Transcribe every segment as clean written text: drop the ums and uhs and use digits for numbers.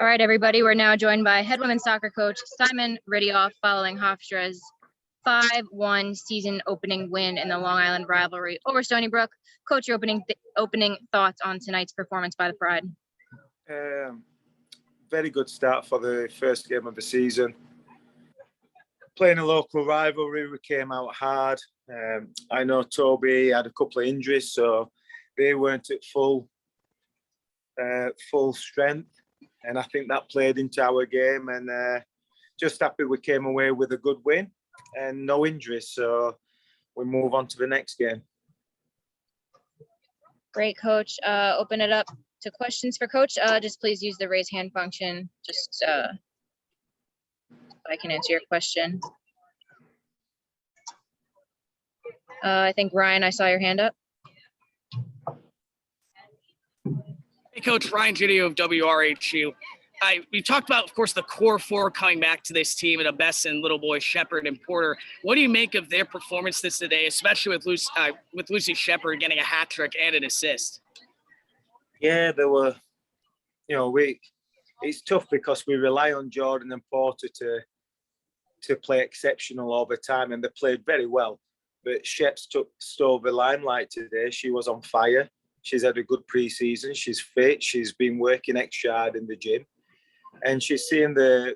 All right, everybody, we're now joined by head women's soccer coach Simon Riddiough following Hofstra's 5-1 season opening win in the Long Island rivalry over Stony Brook. Coach, your opening thoughts on tonight's performance by the Pride? Very good start for the first game of the season. Playing a local rivalry, we came out hard. I know Toby had a couple of injuries, so they weren't at full strength. And I think that played into our game, and just happy we came away with a good win and no injuries. So we move on to the next game. Great, Coach. Open it up to questions for Coach. Just please use the raise hand function, just so I can answer your question. I think, Ryan, I saw your hand up. Hey, Coach, Ryan Riddiough of WRHU. We talked about, of course, the core four coming back to this team, and Besson, Little Boy, Shepard, and Porter. What do you make of their performance today, especially with Lucy Shepard getting a hat trick and an assist? Yeah, there were, it's tough because we rely on Jordan and Porter to play exceptional all the time, and they played very well. But Sheps stole the limelight today. She was on fire. She's had a good pre-season. She's fit. She's been working extra hard in the gym. And she's seeing the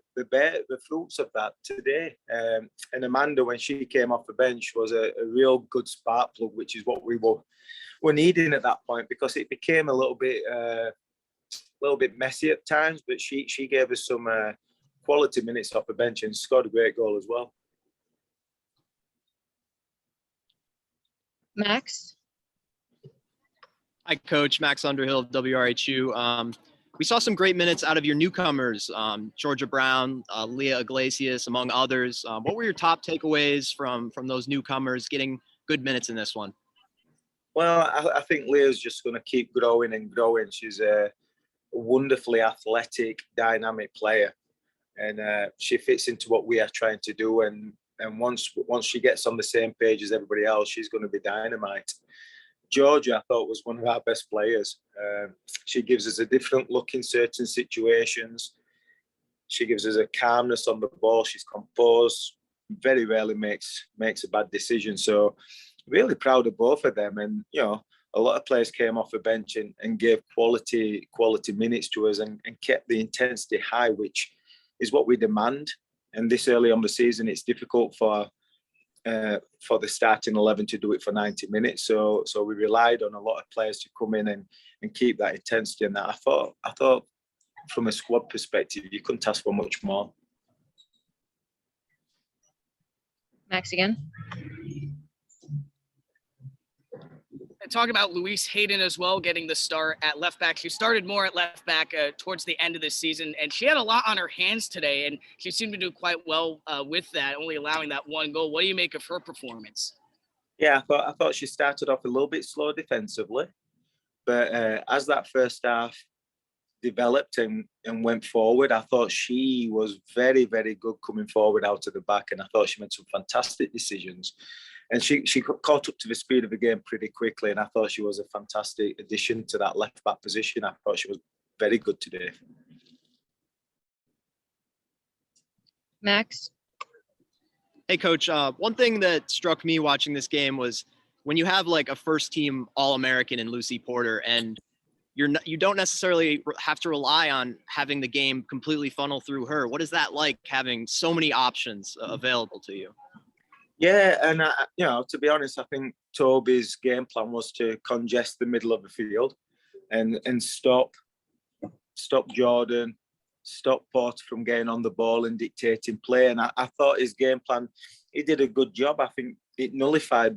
fruits of that today. And Amanda, when she came off the bench, was a real good spark plug, which is what we were needing at that point, because it became a little bit messy at times. But she gave us some quality minutes off the bench and scored a great goal as well. Max? Hi, Coach. Max Underhill of WRHU. We saw some great minutes out of your newcomers, Georgia Brown, Leah Iglesias, among others. What were your top takeaways from those newcomers getting good minutes in this one? Well, I think Leah's just going to keep growing and growing. She's a wonderfully athletic, dynamic player, and she fits into what we are trying to do. And once she gets on the same page as everybody else, she's going to be dynamite. Georgia, I thought, was one of our best players. She gives us a different look in certain situations. She gives us a calmness on the ball. She's composed. Very rarely makes a bad decision. So really proud of both of them. And, a lot of players came off the bench and gave quality minutes to us and kept the intensity high, which is what we demand. And this early on the season, it's difficult for the starting 11 to do it for 90 minutes. So we relied on a lot of players to come in and keep that intensity. And that I thought from a squad perspective, you couldn't ask for much more. Max again. And talking about Louise Hayden as well, getting the start at left back. She started more at left back towards the end of the season, and she had a lot on her hands today, and she seemed to do quite well with that, only allowing that one goal. What do you make of her performance? Yeah, I thought she started off a little bit slow defensively, but as that first half developed and went forward, I thought she was very, very good coming forward out of the back, and I thought she made some fantastic decisions. And she caught up to the speed of the game pretty quickly, and I thought she was a fantastic addition to that left-back position. I thought she was very good today. Max? Hey, Coach. One thing that struck me watching this game was when you have like a first-team All-American in Lucy Porter, and you don't necessarily have to rely on having the game completely funnel through her. What is that like, having so many options available to you? Yeah, and to be honest, I think Toby's game plan was to congest the middle of the field and stop Jordan, stop Porter from getting on the ball and dictating play. And I thought his game plan, he did a good job. I think it nullified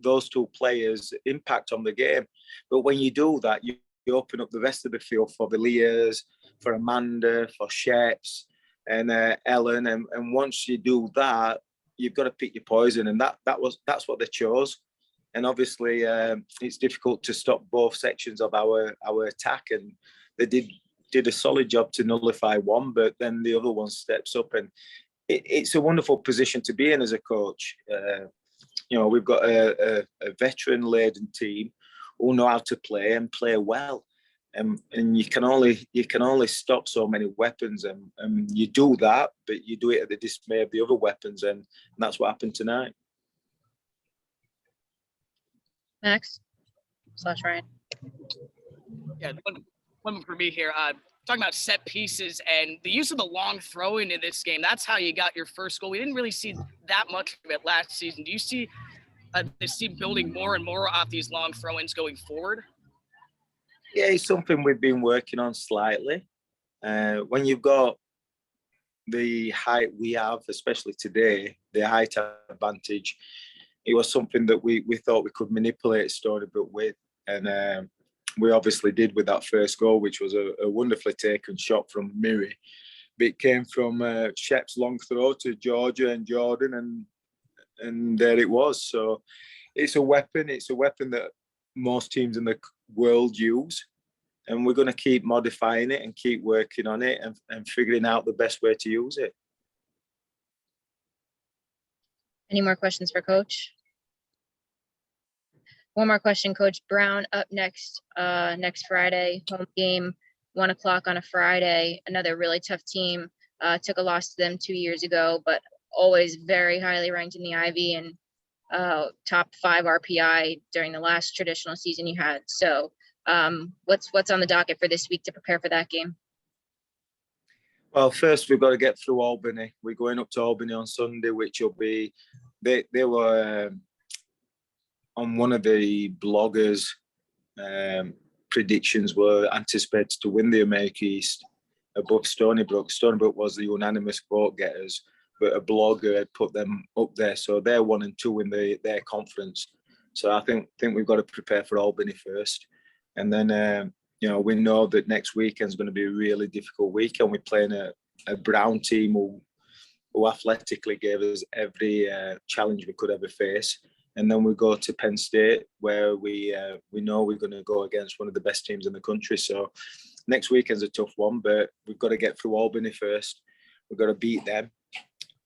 those two players' impact on the game. But when you do that, you open up the rest of the field for the Leahs, for Amanda, for Sheps, and Ellen. And once you do that, you've got to pick your poison, and that's what they chose. And obviously, it's difficult to stop both sections of our attack, and they did a solid job to nullify one, but then the other one steps up, and it's a wonderful position to be in as a coach. We've got a veteran-laden team who know how to play and play well, and you can only stop so many weapons, and you do that, but you do it at the dismay of the other weapons, and that's what happened tonight. Max / Ryan. Yeah, one for me here. Talking about set pieces and the use of the long throw in this game. That's how you got your first goal. We didn't really see that much of it last season. Do you see this team building more and more off these long throw-ins going forward? Yeah, it's something we've been working on slightly. When you've got the height we have, especially today, the height advantage, it was something that we thought we could manipulate Stony Brook with. And we obviously did with that first goal, which was a wonderfully taken shot from Miri. But it came from Shep's long throw to Georgia and Jordan, and there it was. So it's a weapon. It's a weapon that most teams in the world use. And we're going to keep modifying it and keep working on it and figuring out the best way to use it. Any more questions for Coach? One more question, Coach. Brown up next Friday, home game, 1 o'clock on a Friday. Another really tough team. Took a loss to them 2 years ago, but always very highly ranked in the Ivy and top 5 RPI during the last traditional season you had. So what's on the docket for this week to prepare for that game? Well, first we've got to get through Albany. We're going up to Albany on Sunday, which will be, they were on one of the bloggers' predictions were anticipated to win the America East above Stony Brook. Stony Brook was the unanimous vote getters, but a blogger had put them up there. So they're 1 and 2 in their conference. So I think we've got to prepare for Albany first. And then, we know that next weekend's going to be a really difficult weekend. We're playing a Brown team who athletically gave us every challenge we could ever face. And then we go to Penn State, where we know we're going to go against one of the best teams in the country. So next weekend's a tough one, but we've got to get through Albany first. We've got to beat them.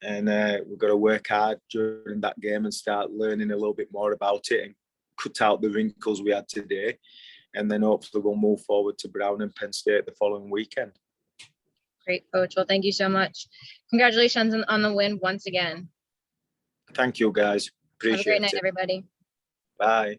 And we've got to work hard during that game and start learning a little bit more about it and cut out the wrinkles we had today. And then hopefully we'll move forward to Brown and Penn State the following weekend. Great, Coach. Well, thank you so much. Congratulations on the win once again. Thank you, guys. Appreciate it. Have a great night, everybody. Bye.